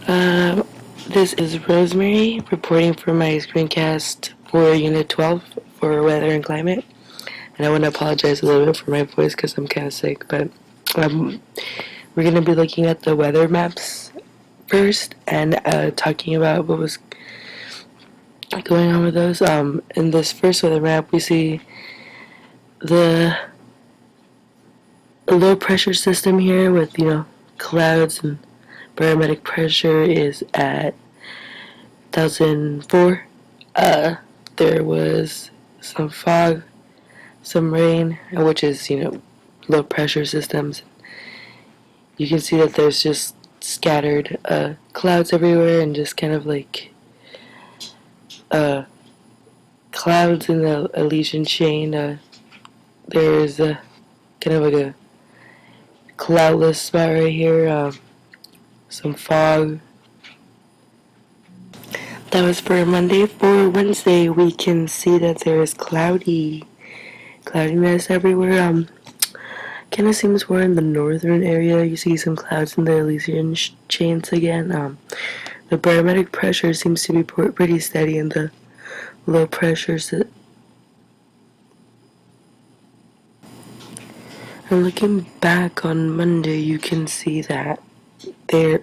Uh, this is Rosemary reporting for my screencast for Unit 12 for weather and climate. And I want to apologize a little bit for my voice because I'm kind of sick, but we're going to be looking at the weather maps first and talking about what was going on with those. In this first weather map, we see the low pressure system here with, clouds, and barometric pressure is at 1004. There was some fog, some rain, which is, low pressure systems. You can see that there's just scattered clouds everywhere and just kind of like clouds in the Elysian chain. There's kind of like a cloudless spot right here, some fog. That was for Monday. For Wednesday, we can see that there is cloudiness everywhere. Kind of seems more in the northern area. You see some clouds in the Elysian chains again. The barometric pressure seems to be pretty steady in the low pressure. And looking back on Monday, you can see that there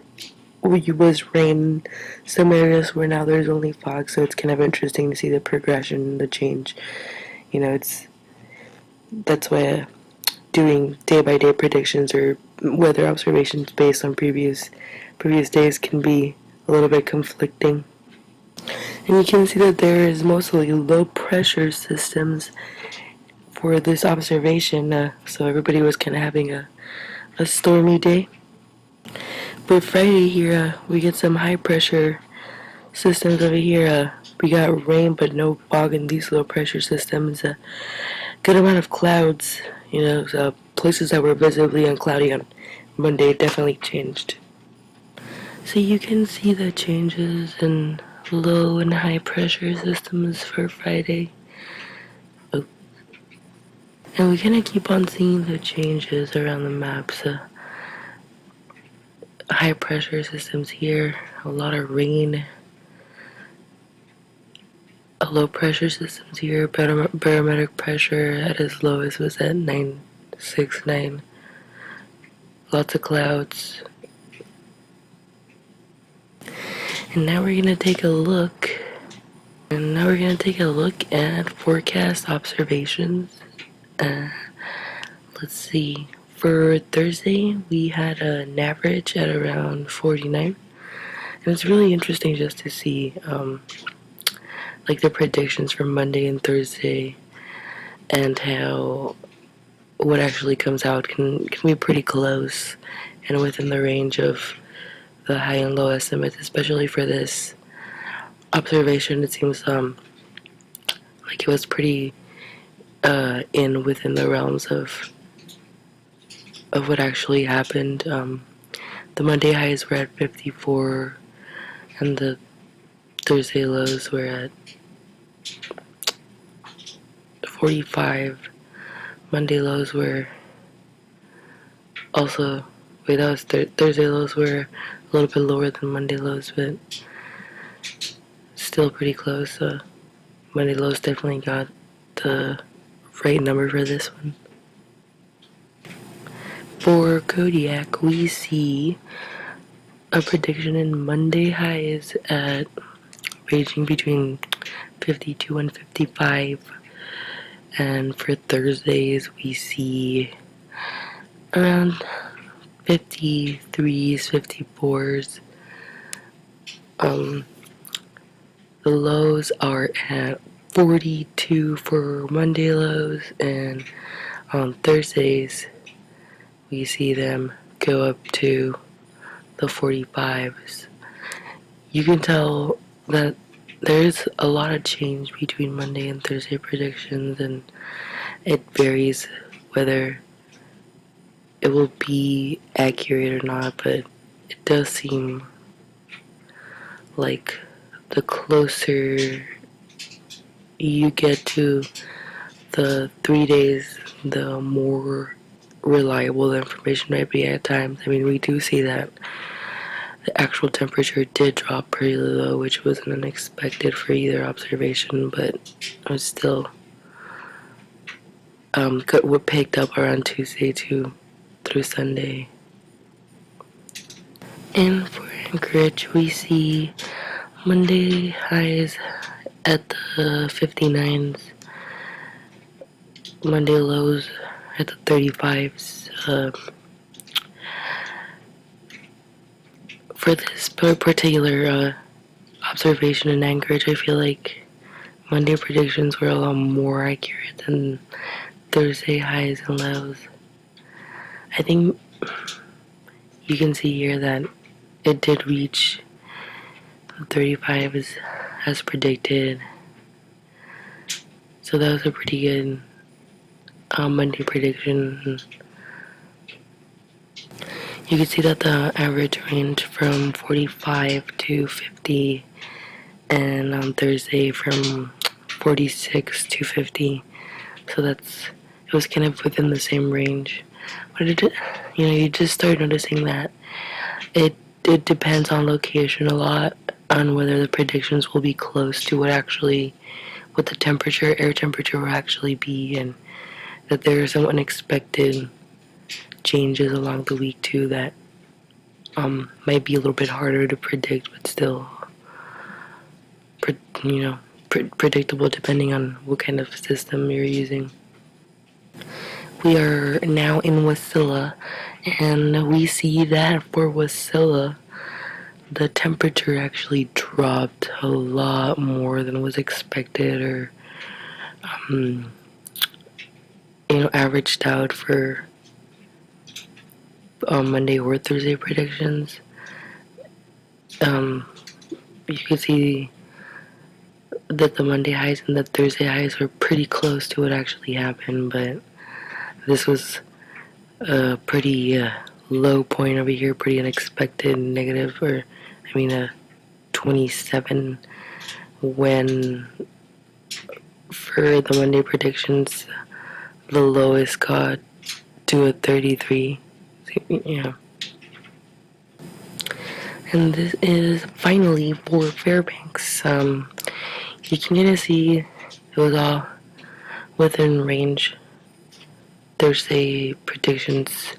was rain in some areas where now there's only fog, so it's kind of interesting to see the progression, the change. That's why doing day-by-day predictions or weather observations based on previous days can be a little bit conflicting. And you can see that there is mostly low pressure systems for this observation, so everybody was kind of having a stormy day. But Friday here, we get some high pressure systems over here. We got rain but no fog in these low pressure systems. A good amount of clouds, so places that were visibly uncloudy on Monday definitely changed. So you can see the changes in low and high pressure systems for Friday. Oh. And we kind of keep on seeing the changes around the maps. High pressure systems here, a lot of rain. Low pressure systems here, barometric pressure at its lowest was at 969. Lots of clouds. And now we're gonna take a look. At forecast observations. Let's see. For Thursday, we had an average at around 49. And it's really interesting just to see like the predictions for Monday and Thursday and how what actually comes out can be pretty close and within the range of the high and low estimates, especially for this observation. It seems like it was pretty within the realms of what actually happened. The Monday highs were at 54 and the Thursday lows were at 45. Monday lows were also, Thursday lows were a little bit lower than Monday lows, but still pretty close. Monday lows definitely got the right number for this one. For Kodiak, we see a prediction in Monday highs at ranging between 52 and 55. And for Thursdays, we see around 53s, 54s. The lows are at 42 for Monday lows, and on Thursdays, we see them go up to the 45s. You can tell that there's a lot of change between Monday and Thursday predictions, and it varies whether it will be accurate or not, but it does seem like the closer you get to the 3 days, the more reliable the information might be at times. I mean, we do see that the actual temperature did drop pretty low, which wasn't unexpected for either observation, but it was still what picked up around Tuesday through Sunday. And for Anchorage, we see Monday highs at the 59s, Monday lows at the 35s. For this particular observation in Anchorage, I feel like Monday predictions were a lot more accurate than Thursday highs and lows. I think you can see here that it did reach 35 as predicted. So that was a pretty good Monday prediction. You can see that the average range from 45 to 50, and on Thursday from 46 to 50. So it was kind of within the same range. But you just start noticing that it depends on location a lot, on whether the predictions will be close to what the air temperature will actually be, and that there are some unexpected changes along the week too that might be a little bit harder to predict, but still, predictable depending on what kind of system you're using. We are now in Wasilla, and we see that for Wasilla, the temperature actually dropped a lot more than was expected, or averaged out for Monday or Thursday predictions. You can see that the Monday highs and the Thursday highs were pretty close to what actually happened, but this was a pretty low point over here, pretty unexpected negative, a 27, when for the Monday predictions, the lowest got to a 33. Yeah. And this is finally for Fairbanks. You can kind of see it was all within range. Thursday predictions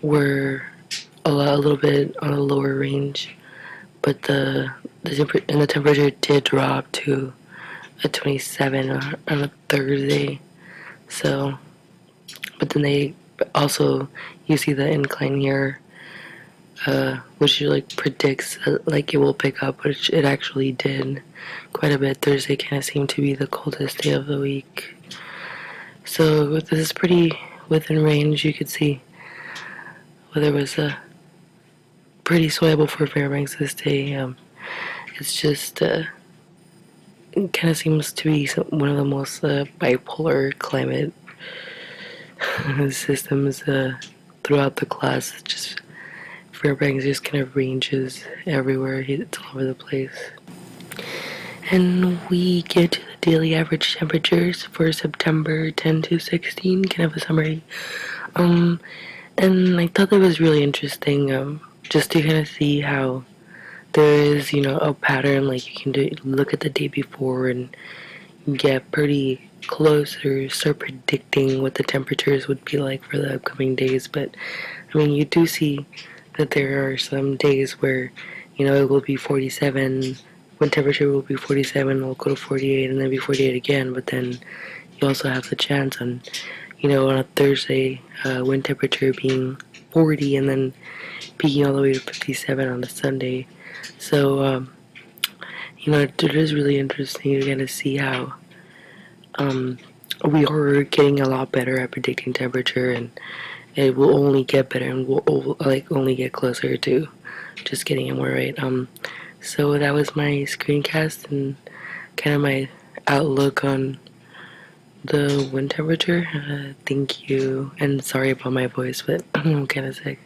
were a little bit on a lower range, but the temperature did drop to a 27 on a Thursday. So, but then they also, you see the incline here, which predicts it will pick up, which it actually did quite a bit. Thursday kind of seemed to be the coldest day of the week. So this is pretty within range. You could see whether it was pretty swayable for Fairbanks this day. It's just it kind of seems to be one of the most bipolar climate systems throughout the class. It's just Fairbanks just kind of ranges everywhere. It's all over the place. And we get to the daily average temperatures for September 10 to 16, kind of a summary. And I thought that was really interesting, just to kind of see how there is, a pattern. Like, you can look at the day before and get pretty close, or start predicting what the temperatures would be like for the upcoming days. But, you do see that there are some days where, it will be 47, when temperature will be 47, will go to 48, and then be 48 again. But then you also have the chance on, on a Thursday, wind temperature being 40, and then peaking all the way to 57 on a Sunday. So, it is really interesting to kind of see how we are getting a lot better at predicting temperature, and it will only get better, and will only get closer to just getting it more right. So that was my screencast and kind of my outlook on the wind temperature. Thank you, and sorry about my voice, but I'm kind of sick.